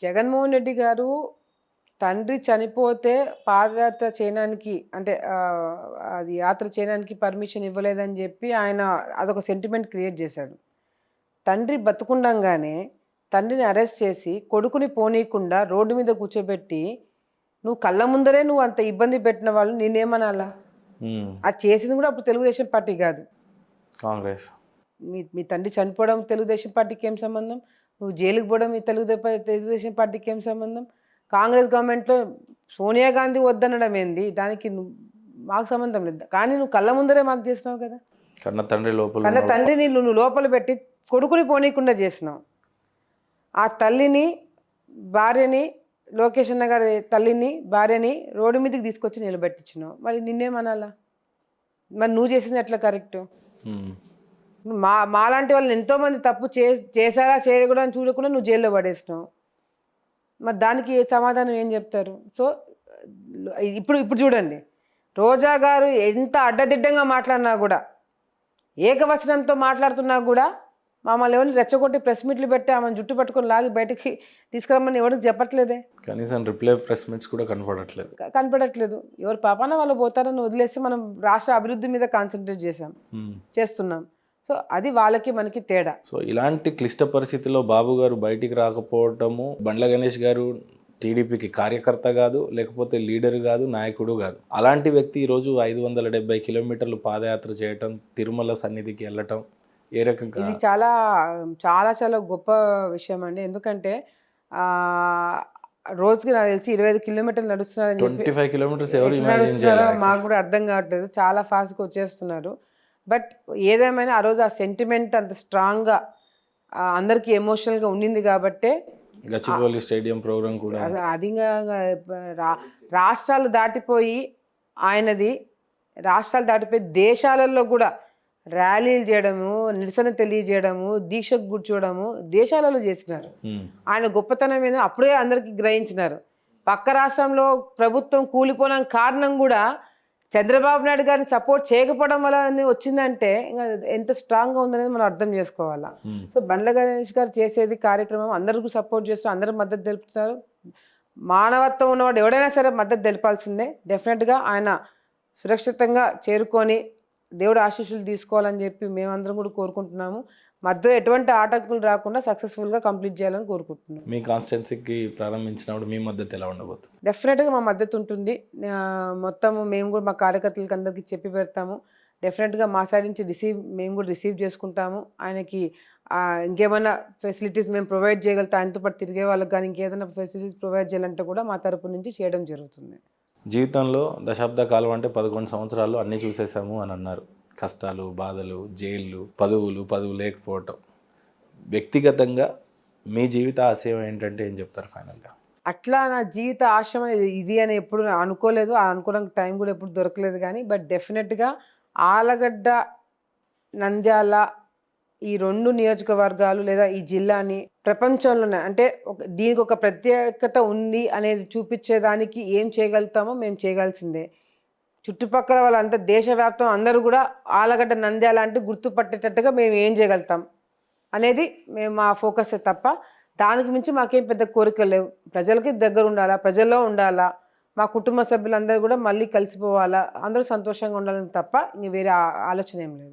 జగన్మోహన్ రెడ్డి గారు తండ్రి చనిపోతే పాదయాత్ర చేయడానికి అంటే అది యాత్ర చేయడానికి పర్మిషన్ ఇవ్వలేదని చెప్పి ఆయన అదొక సెంటిమెంట్ క్రియేట్ చేశాడు. తండ్రి బతుకుండంగానే తండ్రిని అరెస్ట్ చేసి కొడుకుని పోనీయకుండా రోడ్డు మీద కూర్చోబెట్టి నువ్వు కళ్ళ ముందరే నువ్వు అంత ఇబ్బంది పెట్టిన వాళ్ళు నేనేమనాలా? అది చేసింది కూడా అప్పుడు తెలుగుదేశం పార్టీ కాదు, కాంగ్రెస్. మీ తండ్రి చనిపోవడం తెలుగుదేశం పార్టీకి ఏం సంబంధం? నువ్వు జైలుకి పోవడం ఈ తెలుగుదేశం పార్టీకి ఏం సంబంధం? కాంగ్రెస్ గవర్నమెంట్లో సోనియా గాంధీ వద్దనడం ఏంది? దానికి మాకు సంబంధం లేదు. కానీ నువ్వు కళ్ళ ముందరే మాకు చేసినావు కదా. కన్న తండ్రిని నువ్వు లోపల పెట్టి కొడుకుని పోనీయకుండా చేసినావు. ఆ తల్లిని భార్యని లోకేష్ అన్న గారి తల్లిని భార్యని రోడ్డు మీదకి తీసుకొచ్చి నిలబెట్టించినావు. మరి నిన్నేమనాలా? మరి నువ్వు చేసింది ఎట్లా కరెక్టు? మాలాంటి వాళ్ళని ఎంతోమంది తప్పు చేశారా చేయకూడదని చూడకుండా నువ్వు జైల్లో పడేసినావు. మరి దానికి సమాధానం ఏం చెప్తారు? సో ఇప్పుడు చూడండి, రోజా గారు ఎంత అడ్డదిడ్డంగా మాట్లాడినా కూడా, ఏకవచనంతో మాట్లాడుతున్నా కూడా మమ్మల్ని ఎవరిని రెచ్చగొట్టి ప్రెస్ మీట్లు పెట్టి ఆమెను జుట్టు పట్టుకొని లాగి బయటకి తీసుకురమ్మని ఎవరికి చెప్పట్లేదే. కనీసం రిప్లై ప్రెస్ మీట్స్ కూడా కనపడట్లేదు. ఎవరు పాపాన వాళ్ళు పోతారని వదిలేసి మనం రాష్ట్ర అభివృద్ధి మీద కాన్సన్ట్రేట్ చేస్తున్నాం. సో అది వాళ్ళకి మనకి తేడా. సో ఇలాంటి క్లిష్ట పరిస్థితుల్లో బాబు గారు బయటికి రాకపోవటము, బండ్ల గణేష్ గారు టీడీపీకి కార్యకర్త కాదు, లేకపోతే లీడర్ కాదు, నాయకుడు కాదు, అలాంటి వ్యక్తి ఈరోజు 570 కిలోమీటర్లు పాదయాత్ర చేయటం, తిరుమల సన్నిధికి వెళ్ళటం ఏ రకంగా? ఇది చాలా చాలా చాలా గొప్ప విషయం అండి. ఎందుకంటే రోజుకి నాకు తెలిసి 25 కిలోమీటర్లు నడుస్తున్నారని 25 కిలోమీటర్స్ ఎవరు ఇమాజిన్ చేయాలి? మాకు కూడా అర్థం కావట్లేదు. చాలా ఫాస్ట్గా వచ్చేస్తున్నారు. బట్ ఏదేమైనా ఆ రోజు ఆ సెంటిమెంట్ అంత స్ట్రాంగ్గా అందరికీ ఎమోషనల్గా ఉండింది కాబట్టే గచ్చిబౌలి స్టేడియం ప్రోగ్రామ్ కూడా అది రాష్ట్రాలు దాటిపోయి దేశాలలో కూడా ర్యాలీలు చేయడము, నిరసన తెలియజేయడము, దీక్షకు కూర్చోవడము దేశాలలో చేసినారు. ఆయన గొప్పతనం ఏదో అప్పుడే అందరికీ గ్రహించినారు. పక్క రాష్ట్రంలో ప్రభుత్వం కూలిపోవడానికి కారణం కూడా చంద్రబాబు నాయుడు గారిని సపోర్ట్ చేయకపోవడం వల్ల వచ్చిందంటే ఇంకా ఎంత స్ట్రాంగ్గా ఉందనేది మనం అర్థం చేసుకోవాలా. సో బండ్ల గణేష్ గారు చేసేది కార్యక్రమం అందరికీ సపోర్ట్ చేస్తూ అందరూ మద్దతు తెలుపుతున్నారు. మానవత్వం ఉన్నవాడు ఎవడైనా సరే మద్దతు తెలిపాల్సిందే. డెఫినెట్గా ఆయన సురక్షితంగా చేరుకొని దేవుడు ఆశీస్సులు తీసుకోవాలని చెప్పి మేమందరం కూడా కోరుకుంటున్నాము. మధ్యలో ఎటువంటి ఆటంకులు రాకుండా సక్సెస్ఫుల్గా కంప్లీట్ చేయాలని కోరుకుంటున్నాం. మీ కాన్స్టిట్యున్సీకి ప్రారంభించినప్పుడు మీ మద్దతు ఎలా ఉండబోతుంది? డెఫినెట్గా మా మద్దతు ఉంటుంది. మొత్తము మేము కూడా మా కార్యకర్తలకు అందరికీ చెప్పి పెడతాము. డెఫినెట్గా మా సైడ్ నుంచి మేము కూడా రిసీవ్ చేసుకుంటాము. ఆయనకి ఇంకేమైనా ఫెసిలిటీస్ మేము ప్రొవైడ్ చేయగలుగుతాం. ఆయనతో పాటు తిరిగే వాళ్ళకి కానీ ఇంకేదైనా ఫెసిలిటీస్ ప్రొవైడ్ చేయాలంటే కూడా మా తరపు నుంచి చేయడం జరుగుతుంది. జీవితంలో దశాబ్ద కాలం అంటే 11 సంవత్సరాలు అన్నీ చూసేసాము అని అన్నారు. కష్టాలు, బాధలు, జైళ్ళు, పదవులు లేకపోవటం. వ్యక్తిగతంగా మీ జీవిత ఆశయం ఏంటంటే ఏం చెప్తారు ఫైనల్గా? అట్లా నా జీవిత ఆశయం ఇది అని ఎప్పుడు అనుకోలేదు. అనుకోవడానికి టైం కూడా ఎప్పుడు దొరకలేదు. కానీ బట్ డెఫినెట్గా ఆలగడ్డ, నంద్యాల ఈ 2 నియోజకవర్గాలు లేదా ఈ జిల్లాని ప్రపంచంలోనే అంటే దీనికి ఒక ప్రత్యేకత ఉంది అనేది చూపించేదానికి ఏం చేయగలుగుతామో మేము చేయగలిసిందే. చుట్టుపక్కల వాళ్ళంతా దేశవ్యాప్తం అందరూ కూడా ఆలగడ్డ, నంద్యాల అంటే గుర్తుపట్టేటట్టుగా మేము ఏం చేయగలుగుతాం అనేది మేము మా ఫోకస్ తప్ప దానికి మించి మాకేం పెద్ద కోరికలు లేవు. ప్రజలకి దగ్గర ఉండాలా, ప్రజల్లో ఉండాలా, మా కుటుంబ సభ్యులందరూ కూడా మళ్ళీ కలిసిపోవాలా, అందరూ సంతోషంగా ఉండాలని తప్ప ఇంక వేరే ఆలోచన ఏం లేదు.